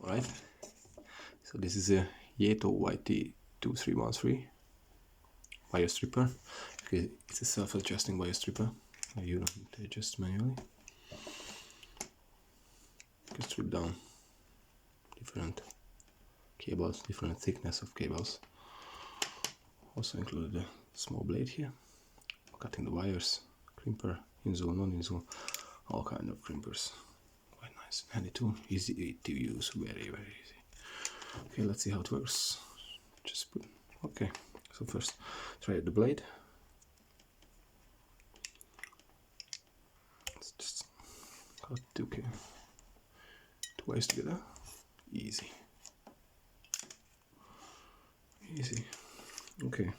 Alright, so this is a Yato Yt 2313 wire stripper. Okay, it's a self-adjusting wire stripper. You don't need to adjust manually. You can strip down different cables, different thickness of cables. Also included a small blade here, cutting the wires, crimper, in-zoom, non-in-zoom, all kind of crimpers. Quite nice, handy tool, easy to use, very easy. Okay, let's see how it works. Just put, okay, so first try the blade. Let's just cut two wires together. Easy. Okay,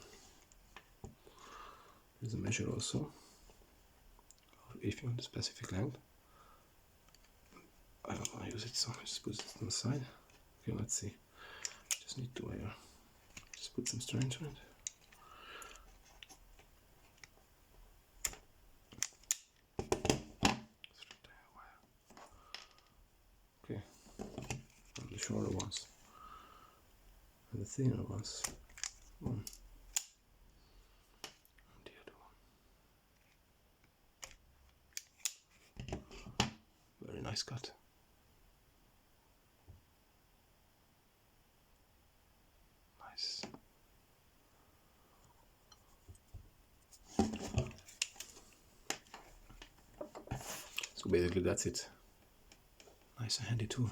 there's a measure also if you want a specific length. I don't want to use it, so I just put it on the side. Okay, let's see. Just need to wire. Just put some strength on it. Okay, and the shorter ones and the thinner ones. One. And the other one. Very nice cut. Nice. So basically that's it. Nice and handy tool.